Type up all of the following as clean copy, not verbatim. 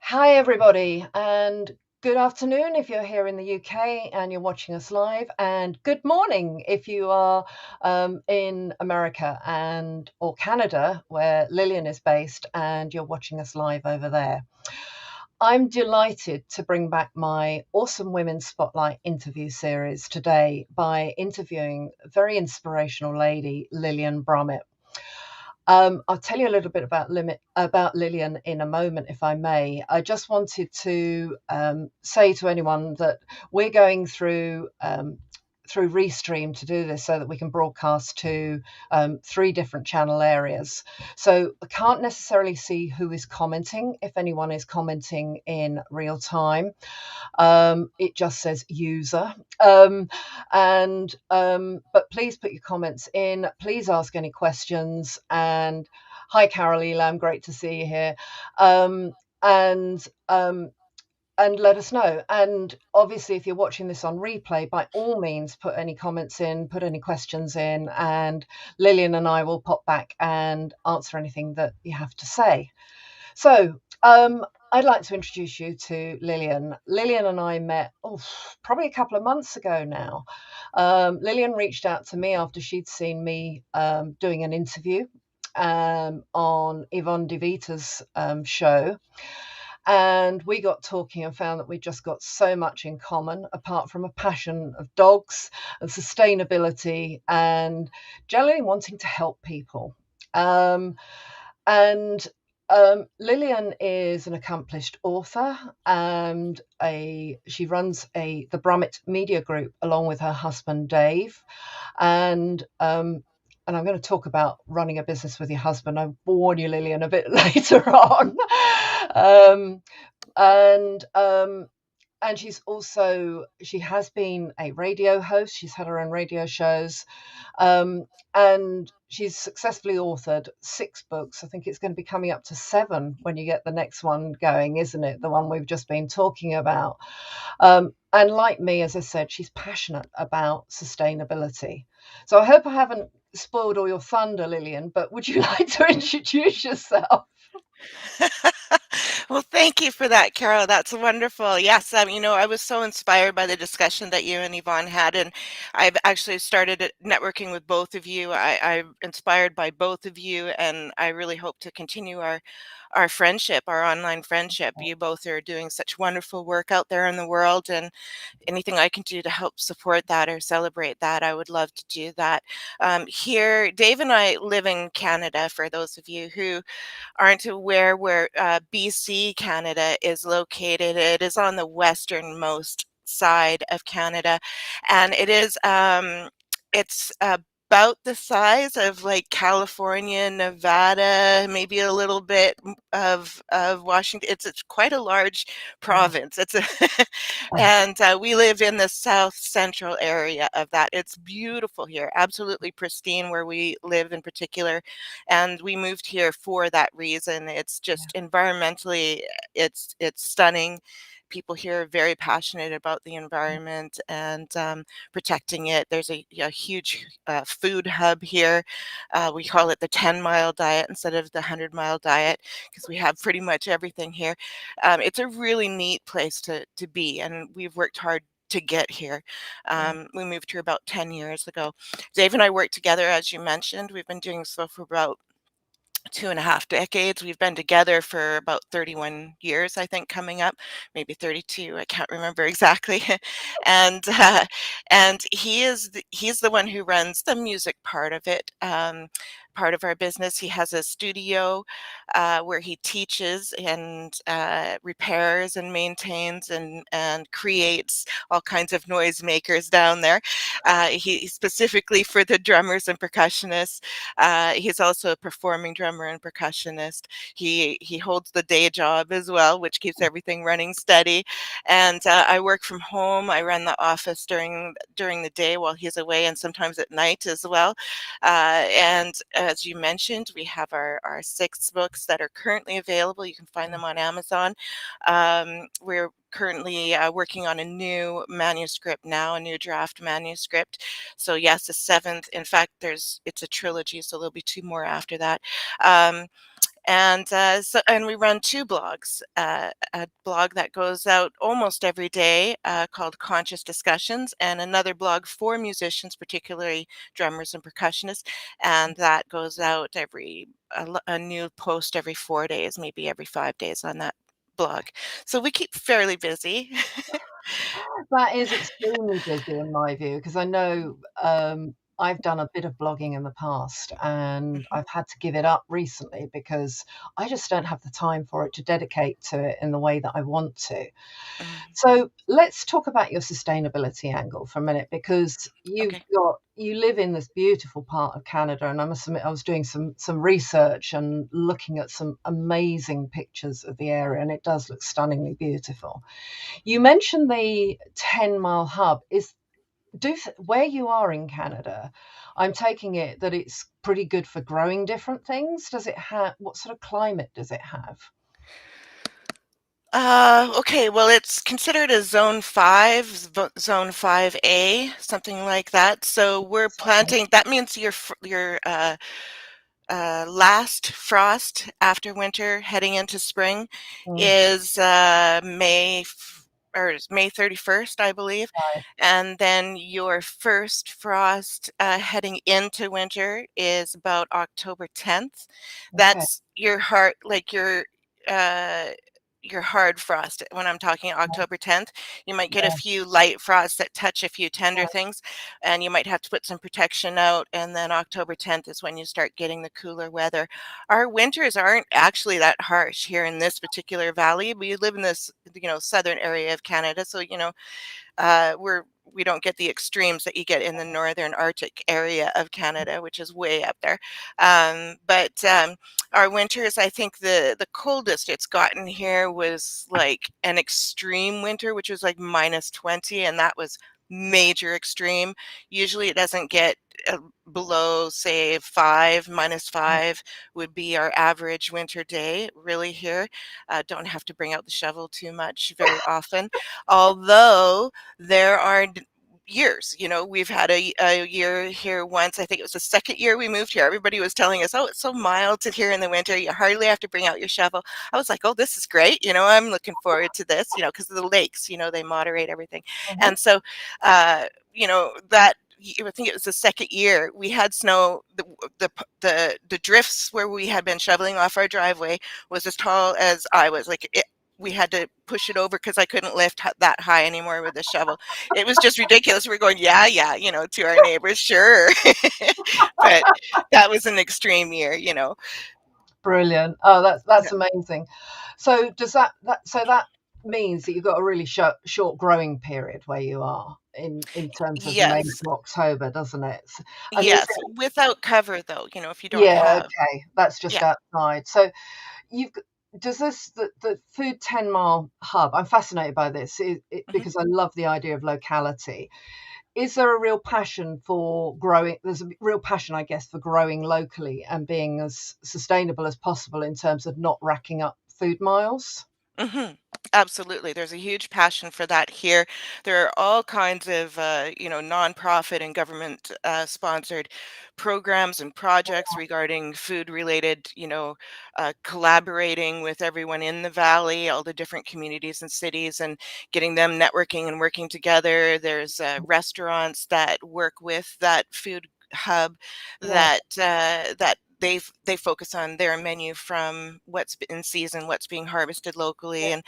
Hi, everybody, and good afternoon if you're here in the UK and you're watching us live, and good morning if you are in America and or Canada, where Lillian is based, and you're watching us live over there. I'm delighted to bring back my Awesome Women Spotlight interview series today by interviewing a very inspirational lady, Lillian Brummet. I'll tell you a little bit about Lillian in a moment, if I may. I just wanted to say to anyone that we're going through Restream to do this so that we can broadcast to 3 different channel areas. So I can't necessarily see who is commenting, if anyone is commenting in real time. It just says user. But please put your comments in. Please ask any questions. And hi, Carol Elam, great to see you here. Um, and um, and let us know. And obviously, if you're watching this on replay, by all means, put any comments in, put any questions in, and Lillian and I will pop back and answer anything that you have to say. So I'd like to introduce you to Lillian. Lillian and I met probably a couple of months ago now. Lillian reached out to me after she'd seen me doing an interview on Yvonne DeVita's show. And we got talking and found that we just got so much in common, apart from a passion of dogs and sustainability and generally wanting to help people. And Lillian is an accomplished author, and she runs the Brummet Media Group along with her husband Dave, and I'm going to talk about running a business with your husband. I warn you, Lillian, a bit later on. um, and and she has been a radio host. She's had her own radio shows, and she's successfully authored 6 books. I think it's going to be coming up to 7 when you get the next one going, isn't it? The one we've just been talking about. And like me, as I said, she's passionate about sustainability. So I hope I haven't spoiled all your thunder, Lillian, but would you like to introduce yourself? Well, thank you for that, Carol. That's wonderful. Yes, I was so inspired by the discussion that you and Yvonne had, and I've actually started networking with both of you. I'm inspired by both of you, and I really hope to continue our friendship, our online friendship. You both are doing such wonderful work out there in the world, and anything I can do to help support that or celebrate that, I would love to do that. Here, Dave and I live in Canada, for those of you who aren't aware where BC, Canada is located. It is on the westernmost side of Canada, and it's about the size of like California, Nevada, maybe a little bit of Washington. It's quite a large Wow. province. And we live in the south central area of that. It's beautiful here, absolutely pristine where we live in particular, and we moved here for that reason. It's just environmentally, it's stunning. People here are very passionate about the environment and protecting it. There's a huge food hub here. We call it the 10-mile diet instead of the 100-mile diet because we have pretty much everything here. It's a really neat place to be, and we've worked hard to get here. We moved here about 10 years ago. Dave and I worked together, as you mentioned. We've been doing so for about 2.5 decades. We've been together for about 31 years, I think, coming up, maybe 32. I can't remember exactly. and and he's the one who runs the music part of it. Part of our business. He has a studio where he teaches and repairs and maintains and creates all kinds of noisemakers down there. He specifically for the drummers and percussionists. He's also a performing drummer and percussionist. He holds the day job as well, which keeps everything running steady. And I work from home. I run the office during the day while he's away, and sometimes at night as well. And as you mentioned, we have our 6 books that are currently available. You can find them on Amazon. We're currently working on a new manuscript now, a new draft manuscript. So yes, the 7th. In fact, it's a trilogy, so there'll be 2 more after that. Um, And we run two blogs, a blog that goes out almost every day called Conscious Discussions, and another blog for musicians, particularly drummers and percussionists, and that goes out a new post every 4 days, maybe every 5 days on that blog. So we keep fairly busy. That is extremely busy in my view, because I know, I've done a bit of blogging in the past, and Mhm. I've had to give it up recently because I just don't have the time for it to dedicate to it in the way that I want to. Mm. So let's talk about your sustainability angle for a minute, because Okay. you live in this beautiful part of Canada, and I must admit I was doing some research and looking at some amazing pictures of the area, and it does look stunningly beautiful. You mentioned the 10-mile hub. Where you are in Canada, I'm taking it that it's pretty good for growing different things. Does it have What sort of climate does it have? Okay, well, it's considered a zone 5, zone 5A, something like that. So we're planting, that means your last frost after winter heading into spring Mm, is May 31st, I believe. right. And then your first frost heading into winter is about October 10th. Okay. That's uh, your hard frost. When I'm talking October 10th, you might get a Yeah. few light frosts that touch a few tender Right. things, and you might have to put some protection out. And then October 10th is when you start getting the cooler weather. Our winters aren't actually that harsh here in this particular valley. We live in this, southern area of Canada, so we don't get the extremes that you get in the northern Arctic area of Canada, which is way up there. But our winters, I think the coldest it's gotten here was like an extreme winter, which was like -20, and that was major extreme. Usually, it doesn't get below, say, 5, -5 would be our average winter day, really here. Don't have to bring out the shovel too much very often. Although there are years, we've had a year here once. I think it was the second year we moved here. Everybody was telling us, oh, it's so mild to here in the winter. You hardly have to bring out your shovel. I was like, oh, this is great. I'm looking forward to this, because of the lakes, they moderate everything. Mhm. And so, uh, that I think it was the second year we had snow. The drifts where we had been shoveling off our driveway was as tall as I was. We had to push it over because I couldn't lift that high anymore with the shovel. It was just ridiculous. We're going, yeah, yeah, to our neighbors, sure. But that was an extreme year. Brilliant. Oh, that's Yeah. amazing. So does that means that you've got a really short growing period where you are in terms of May Yes. to October, doesn't it? And is Yes. Without cover, though, if you don't Yeah, have. okay. That's just Yeah. outside. So you've g does the Food 10-mile hub, I'm fascinated by this, Mhm. because I love the idea of locality. Is there a real passion for growing there's a real passion, I guess, for growing locally and being as sustainable as possible in terms of not racking up food miles? Mhm. Absolutely. There's a huge passion for that here. There are all kinds of, nonprofit and government sponsored programs and projects regarding food related, collaborating with everyone in the valley, all the different communities and cities, and getting them networking and working together. There's restaurants that work with that food hub Yeah, that they focus on their menu from what's in season, what's being harvested locally, and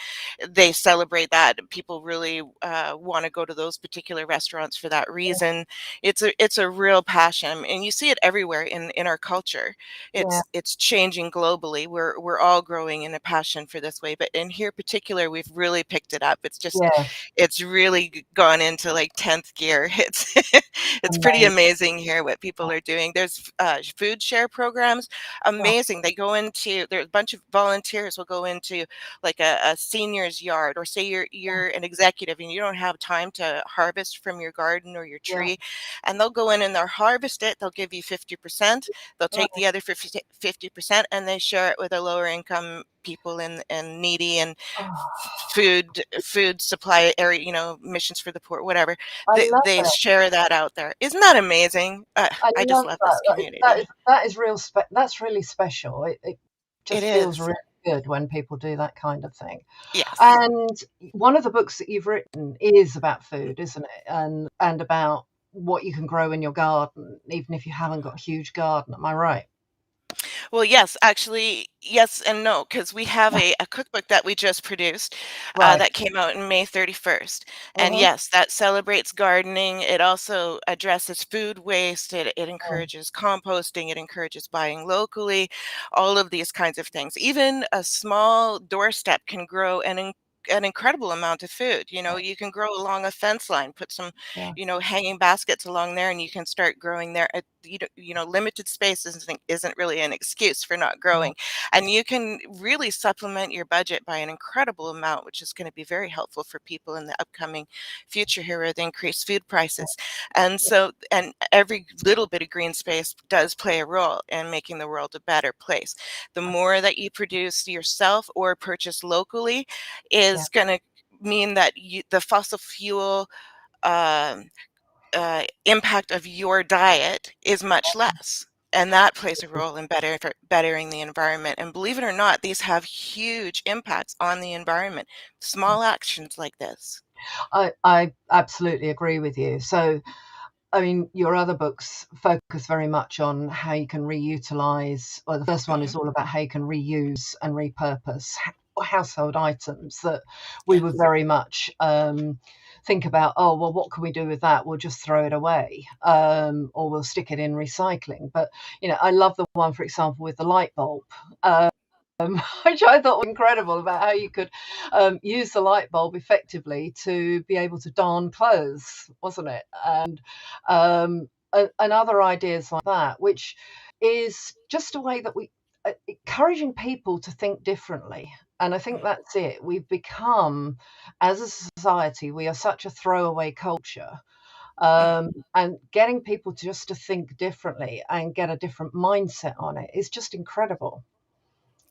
they celebrate that. People really want to go to those particular restaurants for that reason. It's a real passion, and you see it everywhere in our culture. yeah, It's changing globally. We're all growing in a passion for this way, but in here particular, we've really picked it up. yes, It's really gone into like 10th gear. It's pretty amazing. amazing here what people are doing. There's food share programs, Oh, amazing. There's a bunch of volunteers will go into like a senior's yard, or say you're an executive and you don't have time to harvest from your garden or your yeah, tree, and they'll go in and they'll harvest it. They'll give you 50%. They'll take right. the other 50% and they share it with the lower income people and needy and Oh, food supply area, missions for the poor, whatever. I love They it. share that out there. Isn't that amazing? I I just love love that. this community. That is really special. It Just feels is. really good when people do that kind of thing. Yes. And one of the books that you've written is about food, isn't it? And about what you can grow in your garden, even if you haven't got a huge garden. Am I right? Well, yes, actually, yes and no, because we have a cookbook that we just produced Right. that came out in May 31st. And Mhm. yes, that celebrates gardening. It also addresses food waste. It Mm. encourages composting. It encourages buying locally, all of these kinds of things. Even a small doorstep can grow an incredible amount of food. You know, Yeah. you can grow along a fence line, put some, Yeah. hanging baskets along there, and you can start growing there. Limited space isn't really an excuse for not Yeah. growing, and you can really supplement your budget by an incredible amount, which is going to be very helpful for people in the upcoming future here with increased food prices. And so, and every little bit of green space does play a role in making the world a better place. The more that you produce yourself or purchase locally Yeah. is going to mean that the fossil fuel um, impact of your diet is much less. And that plays a role in bettering the environment. And believe it or not, these have huge impacts on the environment. Small actions like this. I absolutely agree with you. So, I mean, your other books focus very much on how you can reutilize, or the first one Hmm. is all about how you can reuse and repurpose household items that we would Yes. very much think about, oh, well, what can we do with that? We'll just throw it away, or we'll stick it in recycling. But, I love the one, for example, with the light bulb. Which I thought was incredible about how you could use the light bulb effectively to be able to darn clothes, wasn't it? And other ideas like that, which is just a way that we encouraging people to think differently. And I think that's it. We've become, as a society, we are such a throwaway culture. Mhm. And getting people just to think differently and get a different mindset on it is just incredible.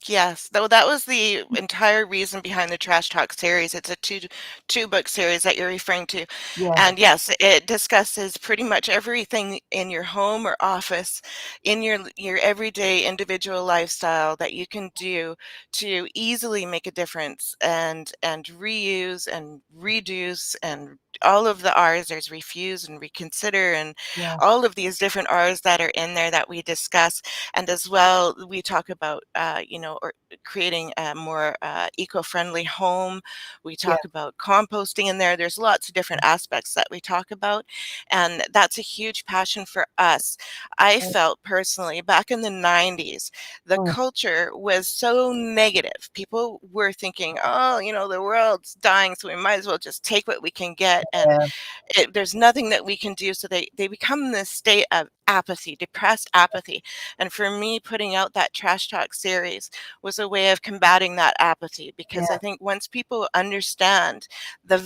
Yes, though that was the entire reason behind the Trash Talk series. It's a two book series that you're referring to. Yeah, And yes, it discusses pretty much everything in your home or office, in your everyday individual lifestyle that you can do to easily make a difference and reuse and reduce and all of the R's. There's refuse and reconsider and yeah, all of these different R's that are in there that we discuss. And as well, we talk about, or creating a more eco-friendly home. We yeah, talk about composting in there. There's lots of different aspects that we talk about. And that's a huge passion for us. I mm, felt personally back in the 90s, the mm, culture was so negative. People were thinking, oh, the world's dying, so we might as well just take what we can get. And yeah, there's nothing that we can do. So they become in this state of apathy, depressed apathy. And for me, putting out that Trash Talk series was a way of combating that apathy, because I yeah, think once people understand the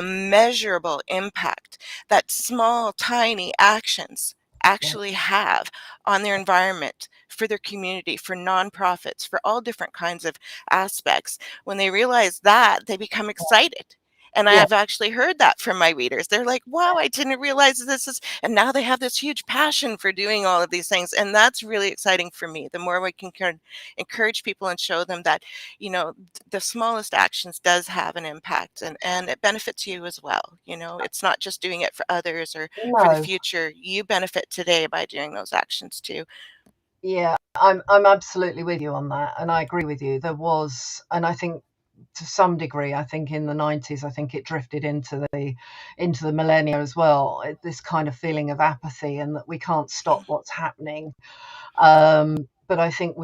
measurable impact that small, tiny actions yeah, actually have on their environment, for their community, for nonprofits, for all different kinds of aspects, when they realize that, they become excited. And I yeah, have actually heard that from my readers. They're like, wow, I didn't realize this is, and now they have this huge passion for doing all of these things. And that's really exciting for me. The more we can encourage people and show them that, the smallest actions does have an impact, and it benefits you as well. It's not just doing it for others or for the no, future. You benefit today by doing those actions too. yeah, I'm absolutely with you on that, and I agree with you. There was, and I think to some degree, I think in the 90s, I think it drifted into the millennia as well. This kind of feeling of apathy and that we can't stop what's happening. But I think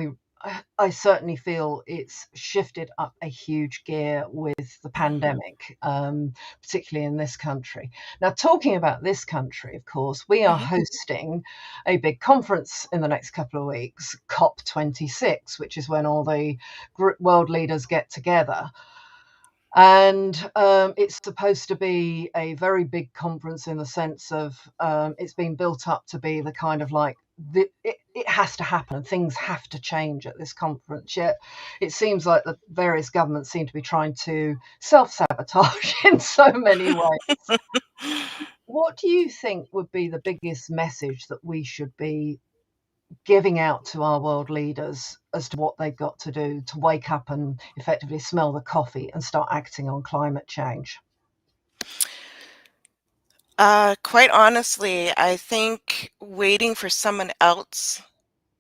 I certainly feel it's shifted up a huge gear with the pandemic, particularly in this country. Now, talking about this country, of course, we are Mhm. hosting a big conference in the next couple of weeks, COP26, which is when all the world leaders get together. And it's supposed to be a very big conference in the sense of it's been built up to be the kind of like it has to happen and things have to change at this conference. Yet it seems like the various governments seem to be trying to self-sabotage in so many ways. What do you think would be the biggest message that we should be giving out to our world leaders as to what they've got to do to wake up and effectively smell the coffee and start acting on climate change? Quite honestly, I think waiting for someone else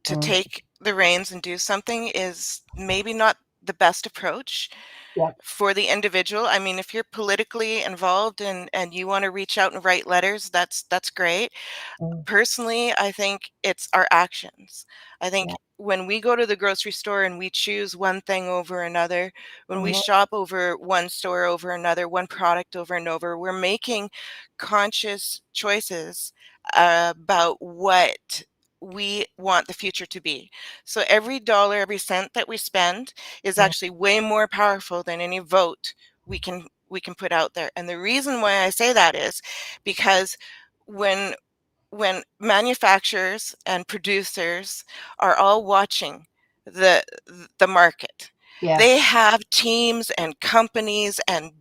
to Mm, take the reins and do something is maybe not the best approach yeah. for the individual. I mean, if you're politically involved and you want to reach out and write letters, that's great. Mm, Personally, I think it's our actions. I yeah. think when we go to the grocery store and we choose one thing over another, when we Mhm, shop over one store over another, one product over and over, we're making conscious choices about what we want the future to be. So every dollar, every cent that we spend is mm, actually way more powerful than any vote we can put out there. And the reason why I say that is because when when manufacturers and producers are all watching the the market, they yes. have teams and companies and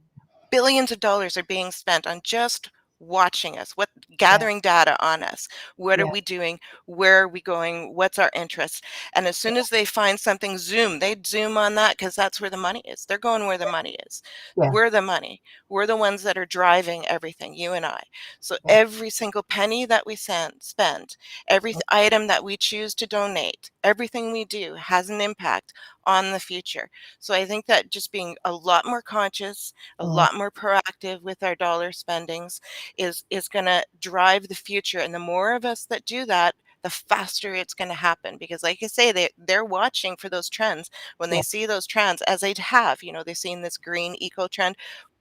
billions of dollars are being spent on just watching us, what Yeah. gathering data on us. What are Yeah. we doing? Where are we going? What's our interest? And as soon as they find something, they zoom on that because that's where the money is. They're going where the money is. Yeah. We're the money. We're the ones that are driving everything, you and I. So Yeah. every single penny that we spend, every Mm, item that we choose to donate, everything we do has an impact on the future. So I think that just being a lot more conscious, a mm, lot more proactive with our dollar spendings is going to drive the future. And the more of us that do that, the faster it's going to happen. Because like I say, they're watching for those trends. When they yeah. see those trends, as they have, they've seen this green eco trend,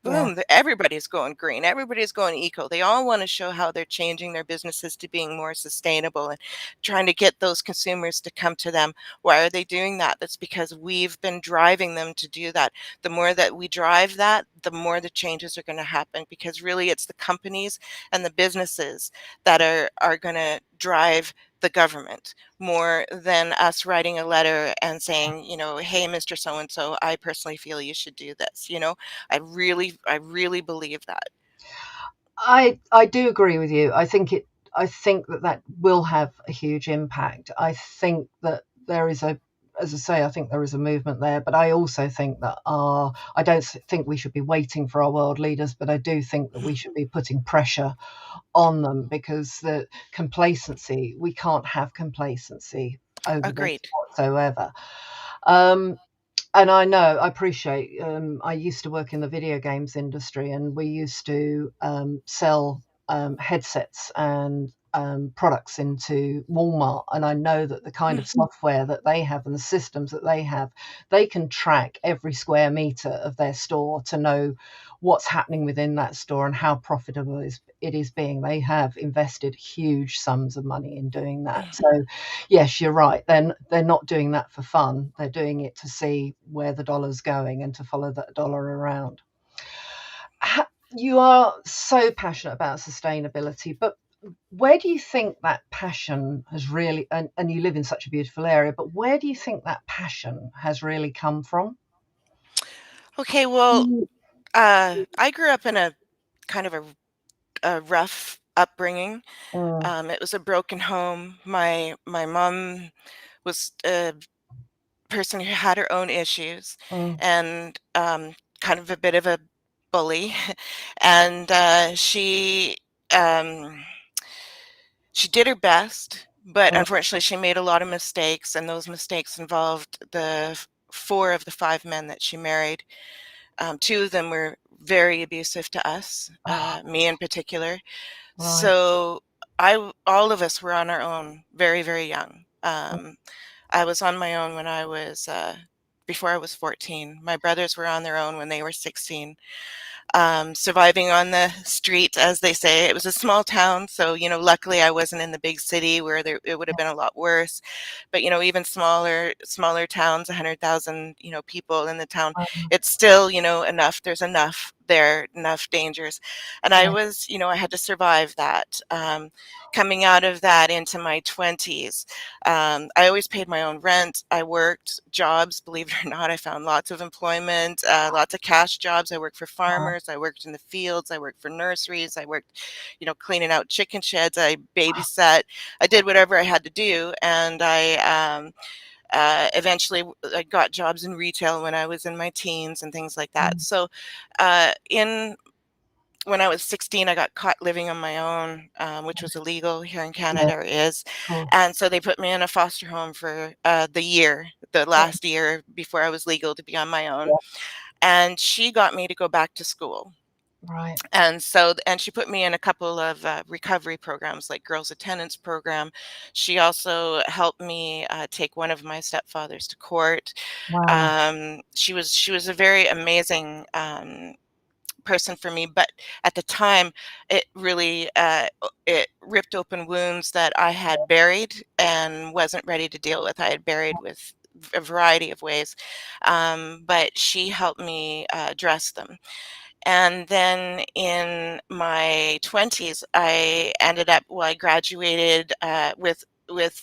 Yeah. boom, everybody's going green, everybody's going eco. They all want to show how they're changing their businesses to being more sustainable and trying to get those consumers to come to them. Why are they doing that? That's because we've been driving them to do that. The more that we drive that, the more the changes are going to happen, because really it's the companies and the businesses that are going to drive the government more than us writing a letter and saying, hey, Mr. So and so, I personally feel you should do this. I really believe that. I do agree with you. I think that that will have a huge impact. I think that there is a, as I say, I think there is a movement there, but I also think that I don't think we should be waiting for our world leaders, but I do think that we should be putting pressure on them, because the complacency, we can't have complacency over this Agreed. whatsoever. Um, and I appreciate, I used to work in the video games industry, and we used to sell headsets and products into Walmart. And I know that the kind of software that they have and the systems that they have, they can track every square meter of their store to know what's happening within that store and how profitable it is being. They have invested huge sums of money in doing that. So yes, you're right. They're not doing that for fun. They're doing it to see where the dollar's going and to follow that dollar around. You are so passionate about sustainability, but where do you think that passion has really, and you live in such a beautiful area, but where do you think that passion has really come from? Okay, well, Mm, I grew up in a kind of a rough upbringing. mm, It was a broken home. My mom was a person who had her own issues, mm, and kind of a bit of a bully, and um, she did her best, but mm, unfortunately, she made a lot of mistakes, and those mistakes involved four of the five men that she married. Two of them were very abusive to us, oh, me in particular. right. So all of us were on our own very, very young. I was on my own when I was before I was 14. My brothers were on their own when they were 16. Surviving on the street, as they say. It was a small town, so luckily I wasn't in the big city where it would have been a lot worse. But even smaller towns, 100,000 people in the town, Um, it's still enough. There's enough there, enough dangers, and I yeah, was I had to survive that. Coming out of that into my 20s, I always paid my own rent. I worked jobs, believe it or not. I found lots of employment, lots of cash jobs. I worked for farmers. course. I worked in the fields. I worked for nurseries. I worked, cleaning out chicken sheds. I babysat. I did whatever I had to do, and eventually I got jobs in retail when I was in my teens and things like that. Mm. So, in when I was 16, I got caught living on my own, which was illegal here in Yeah, Canada, or is. of course. And so they put me in a foster home for the Yeah, last year before I was legal to be on my own. yeah, And she got me to go back to school. right. And she put me in a couple of recovery programs, like girls attendance program. She also helped me take one of my stepfathers to court. Wow. She was a very amazing person for me, but at the time, it really it ripped open wounds that I had buried and wasn't ready to deal with. I had buried with a variety of ways, but she helped me address them. And then in my 20s, I graduated with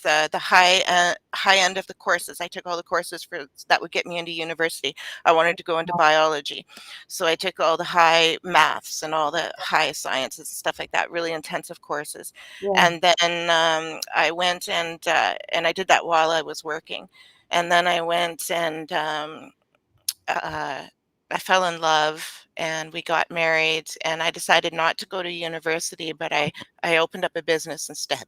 the high end of the courses. I took all the courses for that would get me into university. I wanted to go into biology. So I took all the high maths and all the high sciences and stuff like that, really intensive courses. Yeah. And then I went and I did that while I was working. And then I went and uh, I fell in love and we got married, and I decided not to go to university, but I opened up a business instead.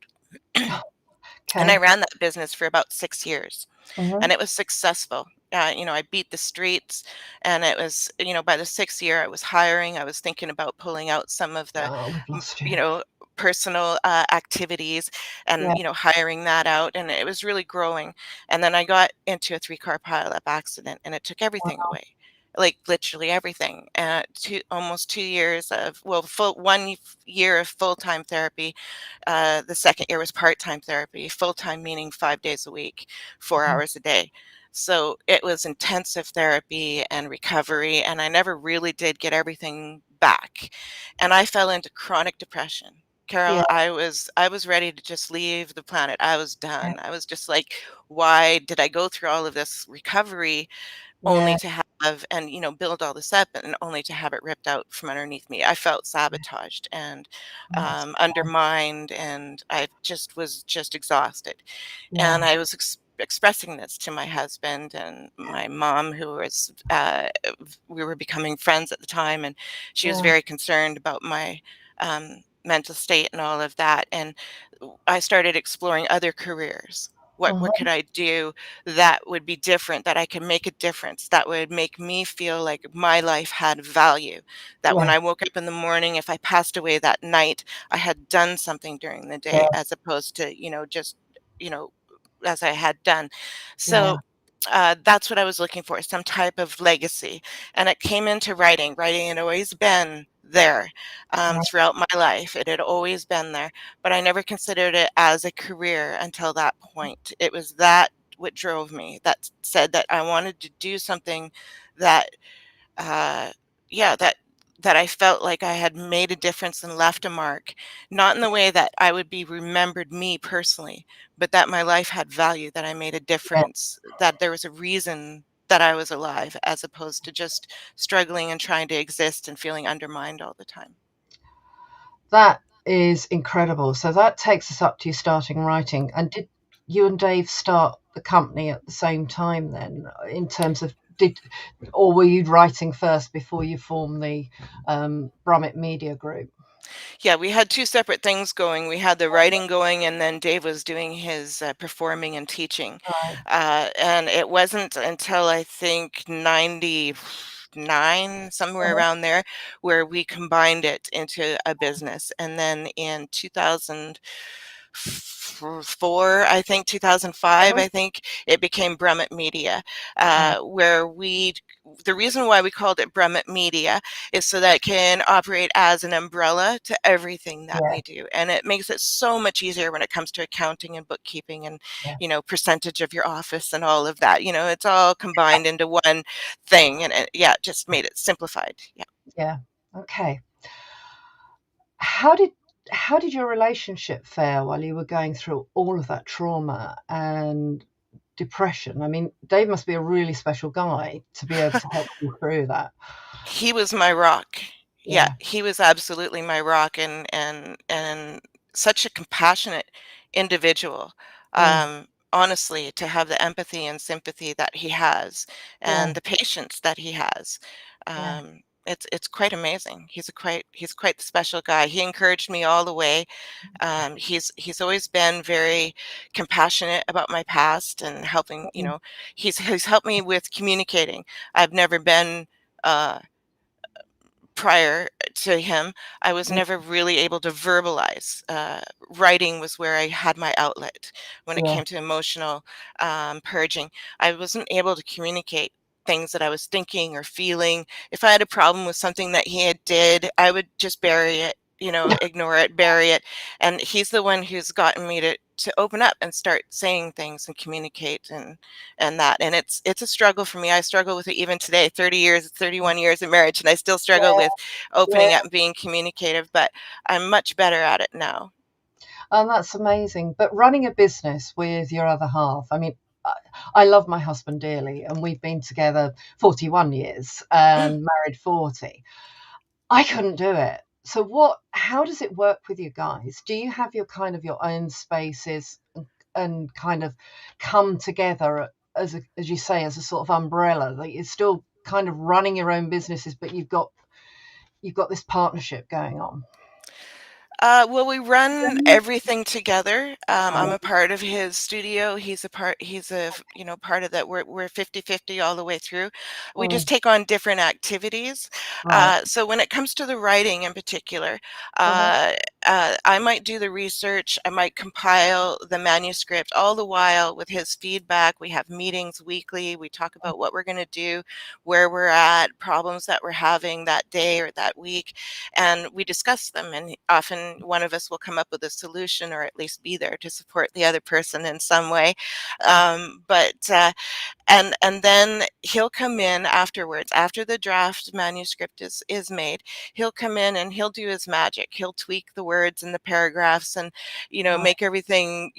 And I Okay. ran that business for about 6 years, Hmm. and it was successful. I beat the streets, and it was, by the sixth year, I was hiring. I was thinking about pulling out some of the, Oh, we've m- lost you. you know, personal activities Yeah. and, hiring that out. And it was really growing. And then I got into a three-car pileup accident, and it took everything away. Like literally everything. Almost 2 years of, well, full 1 year of full-time therapy. The second year was part-time therapy, full-time meaning 5 days a week, 4 hours a day. So it was intensive therapy and recovery, and I never really did get everything back. And I fell into chronic depression. Yeah. Carol, I was ready to just leave the planet. I was Yeah. done. I was just like, why did I go through all of this recovery only Yeah. to have and build all this up and only to have it ripped out from underneath me? I felt sabotaged and Oh, that's undermined, and I just was just exhausted. yeah. And I was expressing this to my husband and my mom, who was we were becoming friends at the time, and she was Yeah. very concerned about my mental state and all of that. And I started exploring other careers. What Hmm. could I do that would be different, that I could make a difference, that would make me feel like my life had value, that when Yeah. I woke up in the morning, if I passed away that night, I had done something during the day, Yeah. as opposed to, just, you know, as I had done. Yeah. So that's what I was looking for, some type of legacy. And it came into writing. Writing had always been there Right. throughout my life. It had always been there, but I never considered it as a career until that point. It was that what drove me, that said that I wanted to do something that uh, yeah, that I felt like I had made a difference and left a mark, not in the way that I would be remembered me personally, but that my life had value, that I made a Yeah. difference, that there was a reason that I was alive, as opposed to just struggling and trying to exist and feeling undermined all the time. That is incredible. So that takes us up to you starting writing. And did you and Dave start the company at the same time then, in terms of or were you writing first before you formed the Brummet Media Group? Yeah, we had 2 separate things going. We had the writing going, and then Dave was doing his, performing and teaching. Right. And it wasn't until I think 99, somewhere Uh-huh. around there, where we combined it into a business. And then in 2004, I think, 2005, Uh-huh. I think, it became Brummet Media, Right. where the reason why we called it Brummet Media is so that it can operate as an umbrella to everything that Yeah. we do. And it makes it so much easier when it comes to accounting and bookkeeping and, Yeah. percentage of your office and all of that. It's all combined into one thing. And yeah, it just made it simplified. Yeah. Yeah. Okay. How did how did your relationship fare while you were going through all of that trauma and depression? I mean, Dave must be a really special guy to be able to help you through that. He was my rock. Yeah, Yeah. he was absolutely my rock, and such a compassionate individual. Mm. Honestly, to have the empathy and sympathy that he has, Yeah. and the patience that he has, Yeah. it's quite amazing. He's quite the special guy. He encouraged me all the way. He's always been very compassionate about my past and helping. Mm. He's helped me with communicating. I've never been. Prior to him, I was Mm. never really able to verbalize. Writing was where I had my outlet when it Yeah. came to emotional purging. I wasn't able to communicate things that I was thinking or feeling. If I had a problem with something that he had did, I would just bury it, ignore it, bury it. And he's the one who's gotten me to open up and start saying things and communicate and that. And it's a struggle for me. I struggle with it even today, 30 years, 31 years of marriage, and I still struggle Yeah. with Yeah. opening up and being communicative, but I'm much better at it now. And that's amazing. But running a business with your other half, I mean, I I love my husband dearly, and we've been together 41 years Mm. and married 40. I couldn't do it. So how does it work with you guys? Do you have your own spaces and kind of come together as you say, as a sort of umbrella that you're still kind of running your own businesses, but you've got this partnership going on? Well, we run everything together. I'm Right. a part of his studio. He's part of that. We're 50-50 all the way through. We just Mm, take on different activities. right. So when it comes to the writing in particular, Uh-huh. uh, I might do the research. I might compile the manuscript all the while with his feedback. We have meetings weekly. We talk about what we're going to do, where we're at, problems that we're having that day or that week, and we discuss them, and often one of us will come up with a solution or at least be there to support the other person in some way. But and then he'll come in afterwards, after the draft manuscript is made. He'll come in and he'll do his magic. He'll tweak the words and the paragraphs and Right. make everything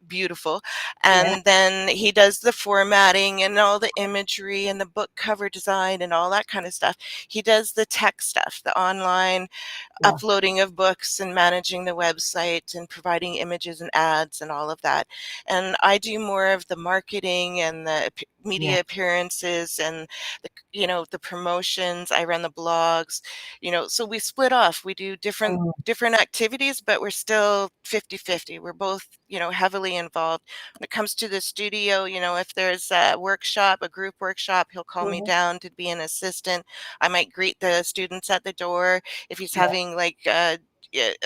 beautiful. Yeah. And then he does the formatting and all the imagery and the book cover design and all that kind of stuff. He does the tech stuff, the online Yeah. uploading of books and managing the website and providing images and ads and all of that. And I do more of the marketing and the Yeah. media appearances and the promotions. I run the blogs, so we split off. We do Mm, different activities, but we're still 50-50. We're both, heavily involved. When it comes to the studio, if there's a workshop, a group workshop, he'll call me mhm. down to be an assistant. I might greet the students at the door. If he's Yeah. having like a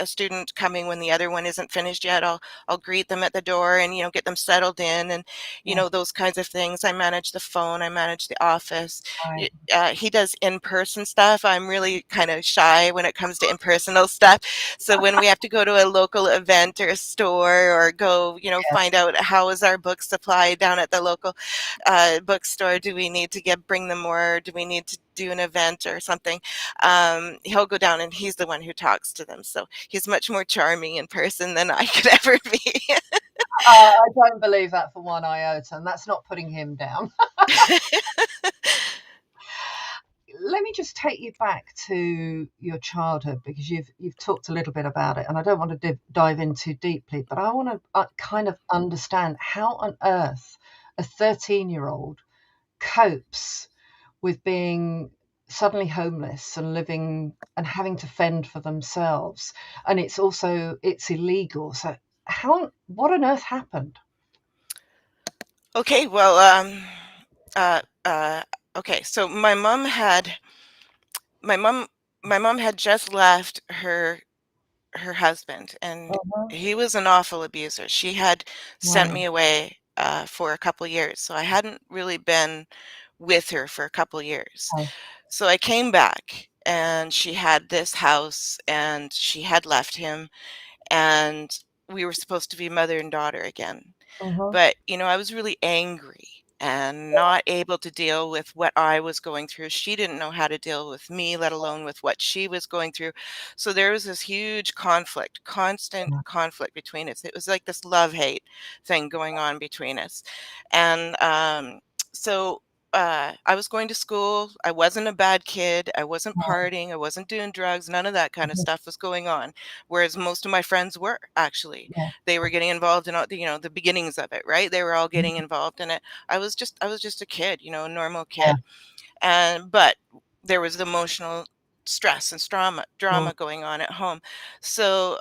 student coming when the other one isn't finished yet, I'll greet them at the door and get them settled in, and Yeah. those kinds of things. I manage the phone, I manage the office. Right. He does in-person stuff. I'm really kind of shy when it comes to impersonal stuff. So when we have to go to a local event or a store or go, find Yes. out how is our book supply down at the local bookstore, do we need to bring them more? Do we need to do an event or something? He'll go down and he's the one who talks to them. So he's much more charming in person than I could ever be. I don't believe that for one iota, and that's not putting him down. Let me just take you back to your childhood because you've talked a little bit about it, and I don't want to dive in too deeply, but I want to kind of understand how on earth a 13-year-old copes with being suddenly homeless and living and having to fend for themselves, and it's illegal. So what on earth happened? Okay, well, uh, uh, okay, so my mom my mom had just left her husband, and Uh-huh. he was an awful abuser. She had sent Right. me away for a couple years, so I hadn't really been with her for a couple years. Okay. So I came back, and she had this house, and she had left him, and we were supposed to be mother and daughter again. Uh-huh. But, I was really angry and not able to deal with what I was going through. She didn't know how to deal with me, let alone with what she was going through. So there was this huge conflict, constant Yeah. conflict between us. It was like this love hate thing going on between us. And so I was going to school. I wasn't a bad kid. I wasn't partying. I wasn't doing drugs. None of that kind of Mhm. stuff was going on. Whereas most of my friends were actually. Yeah. They were getting involved in all the beginnings of it, right? They were all getting Mhm. involved in it. I was just a kid, a normal Yeah. kid. And but there was emotional stress and Mm. drama going on at home. So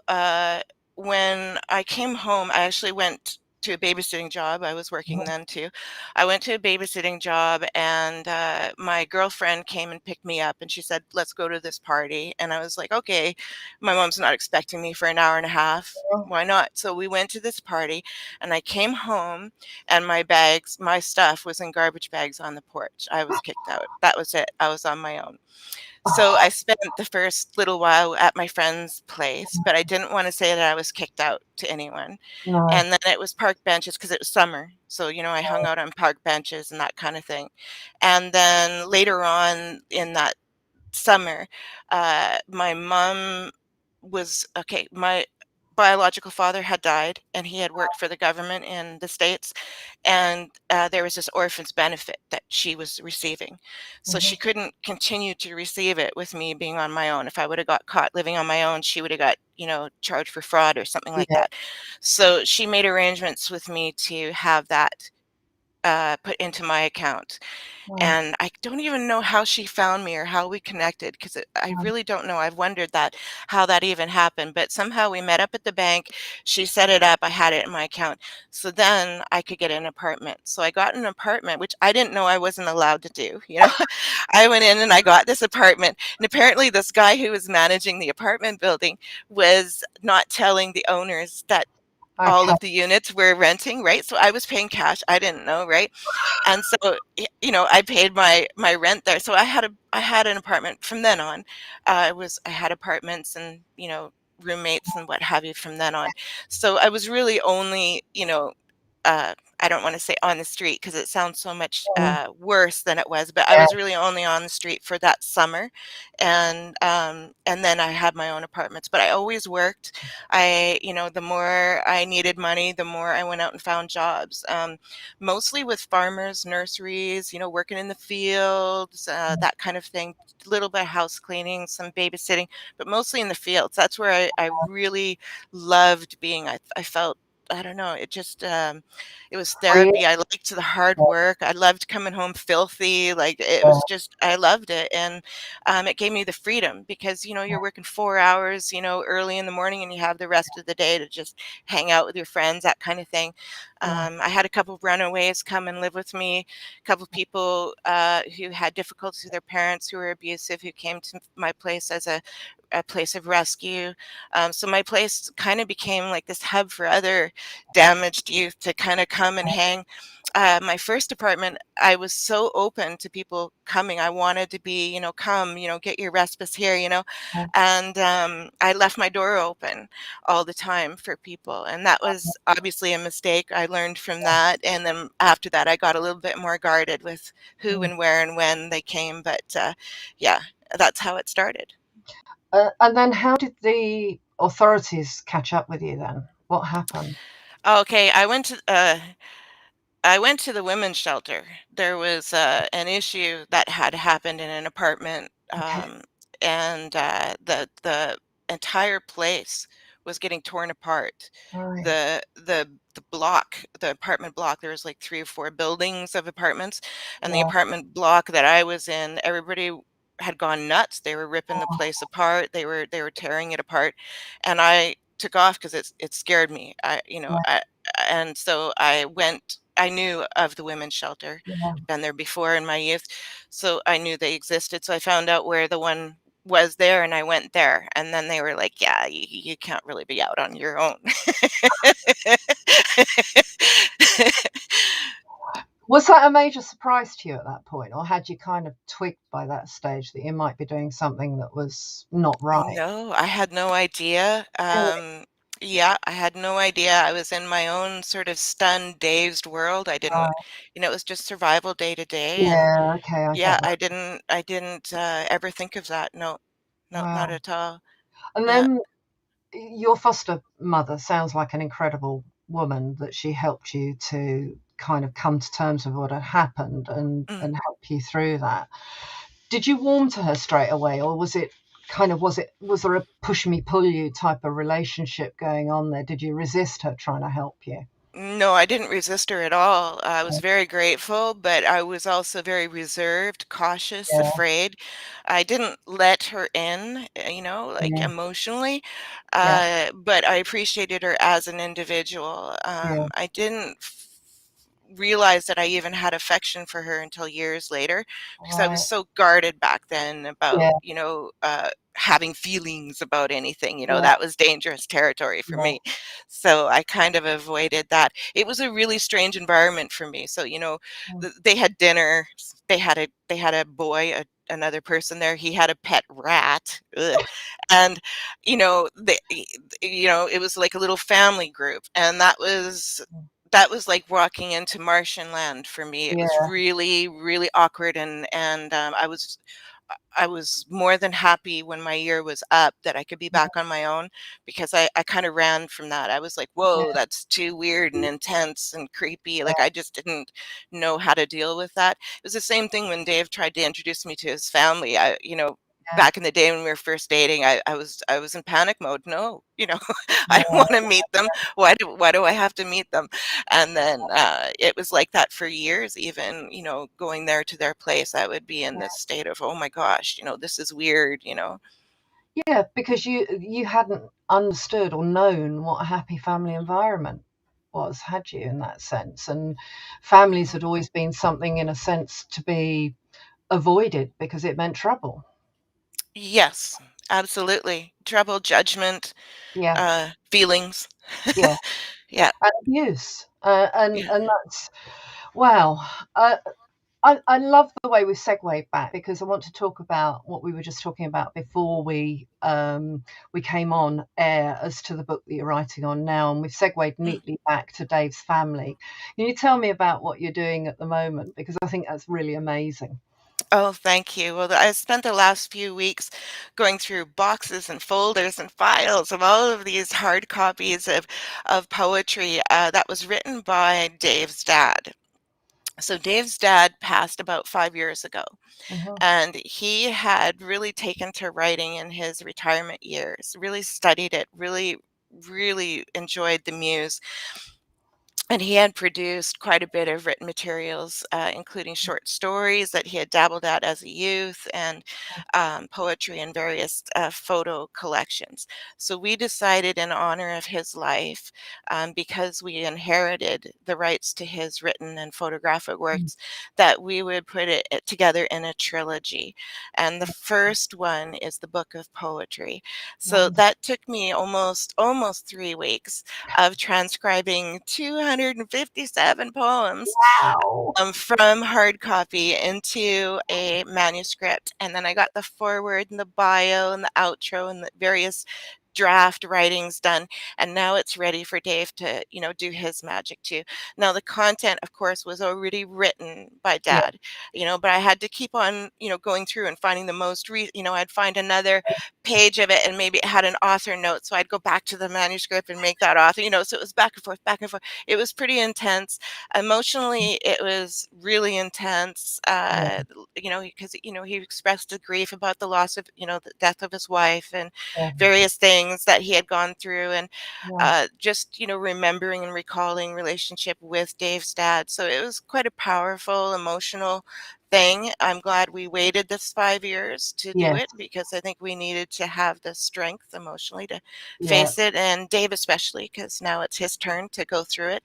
when I came home, I actually went to a babysitting job. I was working Mhm. then too. I went to a babysitting job, and my girlfriend came and picked me up, and she said, "Let's go to this party." And I was like, "Okay." My mom's not expecting me for an hour and a half. Mhm. Why not? So we went to this party, and I came home, and my stuff was in garbage bags on the porch. I was kicked out. That was it. I was on my own. So Oh, I spent the first little while at my friend's place, but I didn't want to say that I was kicked out to anyone. no. And then it was park benches because it was summer. So, I hung out on park benches and that kind of thing. And then later on in that summer, my mom was okay. My biological father had died, and he had worked for the government in the States, and there was this orphan's benefit that she was receiving. So Mhm. she couldn't continue to receive it with me being on my own. If I would have got caught living on my own, she would have got, charged for fraud or something like Yeah. that. So she made arrangements with me to have that put into my account. Mm. And I don't even know how she found me or how we connected because I Mm. really don't know. I've wondered that how that even happened, but somehow we met up at the bank. She set it up. I had it in my account. So then I could get an apartment. So I got an apartment, which I didn't know I wasn't allowed to do. I went in and I got this apartment. And apparently this guy who was managing the apartment building was not telling the owners that all Okay. of the units were renting, right? So I was paying cash. I didn't know, right? And so, I paid my rent there. So I had an apartment from then on. I had apartments and, roommates and what have you from then on. So I was really only, I don't want to say on the street because it sounds so much Mm. worse than it was, but I Yeah. was really only on the street for that summer, and then I had my own apartments. But I always worked. The more I needed money, the more I went out and found jobs. Mostly with farmers, nurseries, working in the fields, that kind of thing. A little bit of house cleaning, some babysitting, but mostly in the fields. That's where I really loved being. I felt, I don't know, it was Free. therapy. I liked the hard Yeah. work. I loved coming home filthy. Like it Yeah. was just, I loved it. And it gave me the freedom because, you're working 4 hours, early in the morning and you have the rest of the day to just hang out with your friends, that kind of thing. Yeah. I had a couple of runaways come and live with me, a couple of people who had difficulties with their parents who were abusive, who came to my place as a place of rescue. So my place kind of became like this hub for other damaged youth to kind of come and hang. My first apartment, I was so open to people coming. I wanted to be, come, get your respite here. Yeah. And I left my door open all the time for people. And that was obviously a mistake. I learned from that. And then after that, I got a little bit more guarded with who Mm. and where and when they came. But yeah, that's how it started. And then how did the authorities catch up with you then? What happened? Okay, I went to the women's shelter. There was an issue that had happened in an apartment, Okay. and the entire place was getting torn apart. Right. The apartment block. There was like 3 or 4 buildings of apartments, and the Yeah. apartment block that I was in, everybody had gone nuts. They were ripping the Oh, place apart. They were tearing it apart, and I took off because it scared me. right. And so I went. I knew of the women's shelter. Yeah. I'd been there before in my youth, so I knew they existed. So I found out where the one was there, and I went there. And then they were like, "Yeah, you can't really be out on your own." Was that a major surprise to you at that point, or had you kind of twigged by that stage that you might be doing something that was not right? No, I had no idea. Really? Yeah, I had no idea. I was in my own sort of stunned, dazed world. I didn't, Right. it was just survival day to day. And Yeah. Okay. I get yeah, that. I didn't ever think of that. No, no, not Wow. at all. And Yeah. then your foster mother sounds like an incredible woman that she helped you to kind of come to terms with what had happened Mm. and help you through that. Did you warm to her straight away, or was it was there a push me pull you type of relationship going on there? Did you resist her trying to help you? No, I didn't resist her at all. I was very grateful, but I was also very reserved, cautious, Yeah, afraid. I didn't let her in, like yeah, emotionally, yeah, but I appreciated her as an individual. yeah, I didn't realize that I even had affection for her until years later because I was right, so guarded back then about, yeah, having feelings about anything. yeah, That was dangerous territory for yeah, me. So I kind of avoided that. It was a really strange environment for me. So, mm, they had dinner. They had a boy, another person there. He had a pet rat. Ugh. And it was like a little family group, and mm, that was like walking into Martian land for me. It was yeah, really, really awkward, and I was more than happy when my year was up that I could be back on my own, because I kind of ran from that. I was like, yeah, whoa, that's too weird and intense and creepy. yeah, Like, I just didn't know how to deal with that. It was the same thing when Dave tried to introduce me to his family. yeah, Back in the day when we were first dating, I was in panic mode. No, I don't yeah, want to meet them. Why do I have to meet them? And then it was like that for years, even, going there to their place, I would be in this state of, oh my gosh, this is weird. yeah, because you hadn't understood or known what a happy family environment was, had you, in that sense? And families had always been something, in a sense, to be avoided because it meant trouble. Yes, absolutely. Trouble, judgment, Yeah, feelings. yeah, Yeah, and abuse, yeah. and that's wow. Uh, I love the way we segued back because I want to talk about what we were just talking about before we came on air as to the book that you're writing on now, and we've segued Mm. neatly back to Dave's family. Can you tell me about what you're doing at the moment? Because I think that's really amazing. Oh, thank you. Well, I spent the last few weeks going through boxes and folders and files of all of these hard copies of poetry that was written by Dave's dad. So Dave's dad passed about 5 years ago, Hmm. and he had really taken to writing in his retirement years, really studied it, really, really enjoyed the muse. And he had produced quite a bit of written materials, including short stories that he had dabbled at as a youth, and poetry and various photo collections. So we decided, in honor of his life, because we inherited the rights to his written and photographic works, that we would put it together in a trilogy. And the first one is the Book of Poetry. So Wonderful. that took me almost 3 weeks of transcribing 257 poems Wow. from hard copy into a manuscript. And then I got the foreword and the bio and the outro and the various draft writings done. And now it's ready for Dave to, do his magic too. Now, the content, of course, was already written by Yeah, dad, but I had to keep on, going through and finding the I'd find another page of it and maybe it had an author note. So I'd go back to the manuscript and make that author, so it was back and forth, back and forth. It was pretty intense. Emotionally, it was really intense, yeah, because, he expressed the grief about the loss of, the death of his wife and yeah, various things that he had gone through, and yeah, just, remembering and recalling relationship with Dave's dad. So it was quite a powerful, emotional thing. I'm glad we waited this 5 years to do yes, it, because I think we needed to have the strength emotionally to yeah, face it, and Dave especially, because now it's his turn to go through it.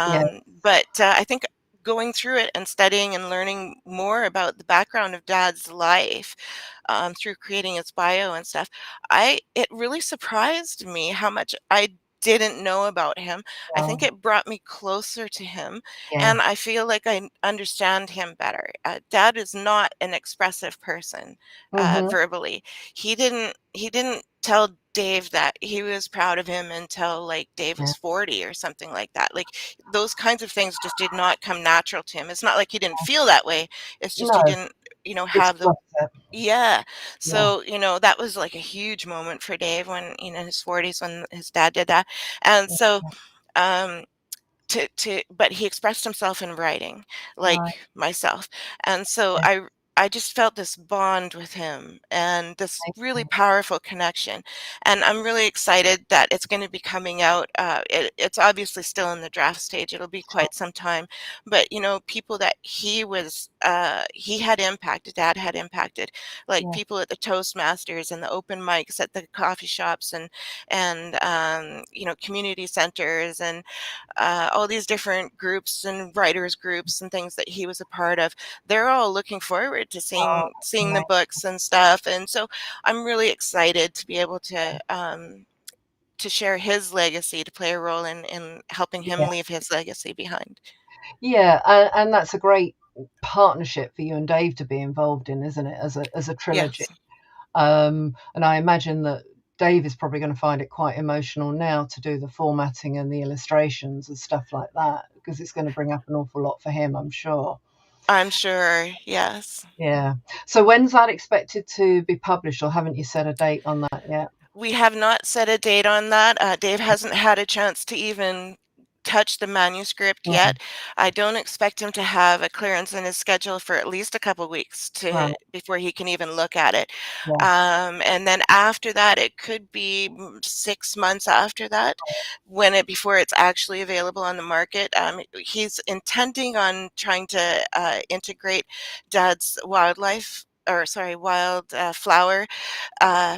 yeah, But I think going through it and studying and learning more about the background of Dad's life, through creating his bio and stuff, it really surprised me how much I didn't know about him. I think wow, it brought me closer to him, yeah, and I feel like I understand him better. Dad is not an expressive person, mhm, verbally. He didn't tell Dave that he was proud of him until, like, Dave yeah, was 40 or something like that. Like, those kinds of things just did not come natural to him. It's not like he didn't feel that way. It's just he no, didn't, have the express it, yeah. yeah, So, that was like a huge moment for Dave when, in his 40s when his dad did that. And so, um but he expressed himself in writing, Right. like myself, and so I just felt this bond with him and this really Amazing. powerful connection, and I'm really excited that it's gonna be coming out. It's obviously still in the draft stage. It'll be Sure. quite some time, but, people that he had impacted, dad had impacted, like Yeah. people at the Toastmasters and the open mics at the coffee shops and community centers and all these different groups and writers groups and things that he was a part of. They're all looking forward to Oh, that's seeing the amazing. books and stuff, and so I'm really excited to be able to share his legacy, to play a role in helping him Yeah. leave his legacy behind. Yeah, and that's a great partnership for you and Dave to be involved in, isn't it? As a trilogy. Yes, And I imagine that Dave is probably going to find it quite emotional now to do the formatting and the illustrations and stuff like that, because it's going to bring up an awful lot for him, I'm sure. I'm sure. Yes. Yeah. So when's that expected to be published, or haven't you set a date on that yet? We have not set a date on that. Dave hasn't had a chance to even touch the manuscript Mm, yet. I don't expect him to have a clearance in his schedule for at least a couple weeks right. to before he can even look at it. Yeah. And then after that, it could be 6 months after that, before it's actually available on the market. He's intending on trying to integrate Dad's wild flower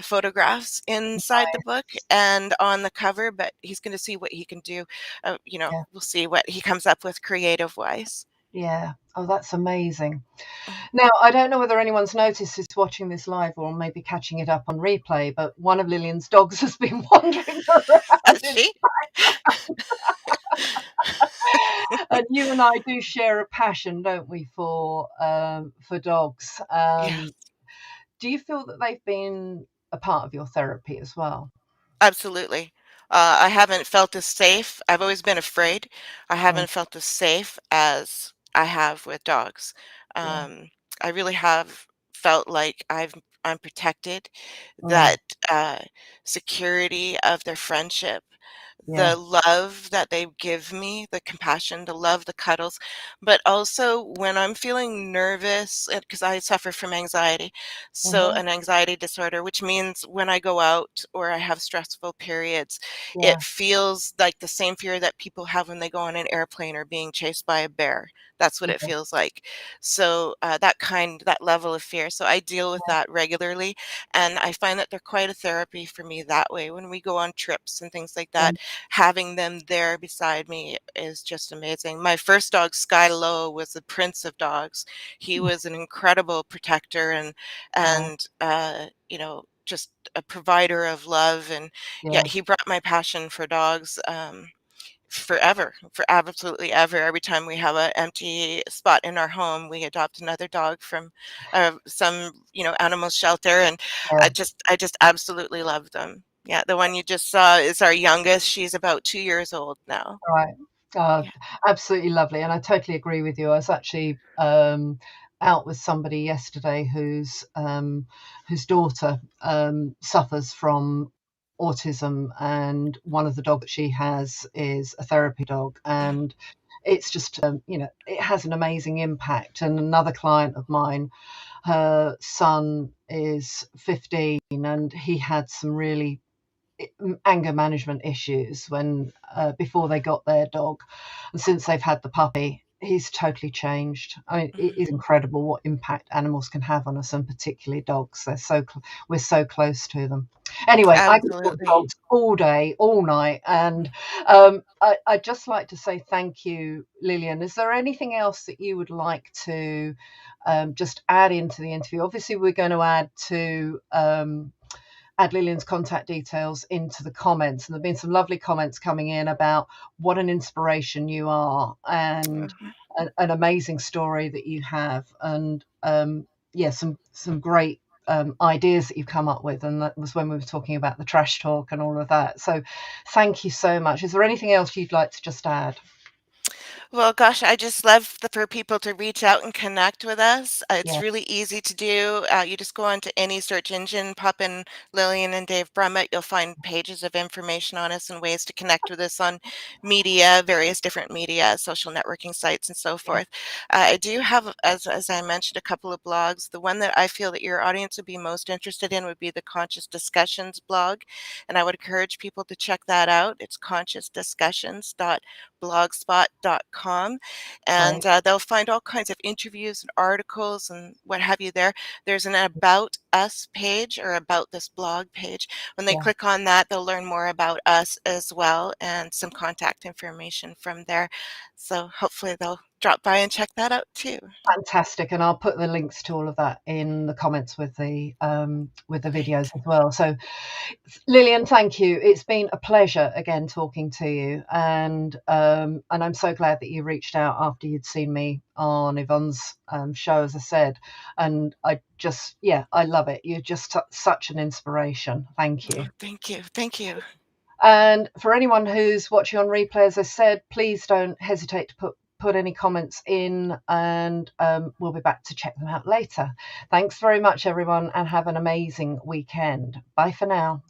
photographs inside the book and on the cover, but he's going to see what he can do. Yeah. We'll see what he comes up with creative wise. Yeah. Oh, that's amazing. Now, I don't know whether anyone's noticed who's watching this live or maybe catching it up on replay, but one of Lillian's dogs has been wandering around in. She? And you and I do share a passion, don't we, for dogs? Yeah. Do you feel that they've been a part of your therapy as well? Absolutely. I haven't felt as safe. I've always been afraid. I Mm, haven't felt as safe as I have with dogs. yeah. Um, I really have felt like I'm protected, Mm, that uh, security of their friendship, yeah. the love that they give me, the compassion, the love, the cuddles, but also when I'm feeling nervous, because I suffer from anxiety, so Hmm. an anxiety disorder, which means when I go out or I have stressful periods, Yeah. it feels like the same fear that people have when they go on an airplane or being chased by a bear. That's what it Yeah. feels like. So that level of fear. So I deal with that regularly, and I find that they're quite a therapy for me that way. When we go on trips and things like Yeah. that, having them there beside me is just amazing. My first dog, Sky Low, was the prince of dogs. He was an incredible protector Wow. and just a provider of love. And yet Yeah. he brought my passion for dogs forever, for absolutely ever. Every time we have an empty spot in our home, we adopt another dog from some animal shelter, and Yeah. I just absolutely love them. Yeah, the one you just saw is our youngest. She's about 2 years old now. Right. Uh, Yeah. Absolutely lovely, and I totally agree with you. I was actually out with somebody yesterday whose daughter suffers from autism, and one of the dogs that she has is a therapy dog, Mm, and it's just it has an amazing impact. And another client of mine, her son is 15, and he had some really anger management issues when before they got their dog, and since they've had the puppy, he's totally changed. I mean, it mm. is incredible what impact animals can have on us, and particularly dogs. We're so close to them. Anyway, I could talk Absolutely. dogs all day, all night, and I'd just like to say thank you, Lillian. Is there anything else that you would like to just add into the interview? Obviously, we're going to add Lillian's contact details into the comments. And there have been some lovely comments coming in about what an inspiration you are, and an amazing story that you have. And yeah, some great ideas that you've come up with. And that was when we were talking about the trash talk and all of that. So thank you so much. Is there anything else you'd like to just add? Well, gosh, I just love for people to reach out and connect with us. It's Yeah, really easy to do. You just go onto any search engine, pop in Lillian and Dave Brummet. You'll find pages of information on us and ways to connect with us on media, various different media, social networking sites, and so yeah, forth. I do have, as I mentioned, a couple of blogs. The one that I feel that your audience would be most interested in would be the Conscious Discussions blog, and I would encourage people to check that out. It's consciousdiscussions.blogspot.com, great. and they'll find all kinds of interviews and articles and what have you there. There's an About Us page or About This blog page. When they Yeah, click on that, they'll learn more about us as well and some contact information from there. So hopefully they'll drop by and check that out too. fantastic. And I'll put the links to all of that in the comments with the videos Great. as well. So Lillian, thank you. It's been a pleasure again talking to you, and I'm so glad that you reached out after you'd seen me on Yvonne's show, as I said. And I just, yeah, I love it. You're just such an inspiration. Thank Oh, you. thank you. Thank you. And for anyone who's watching on replay, as I said, please don't hesitate to put any comments in, and we'll be back to check them out later. Thanks very much, everyone, and have an amazing weekend. Bye for now.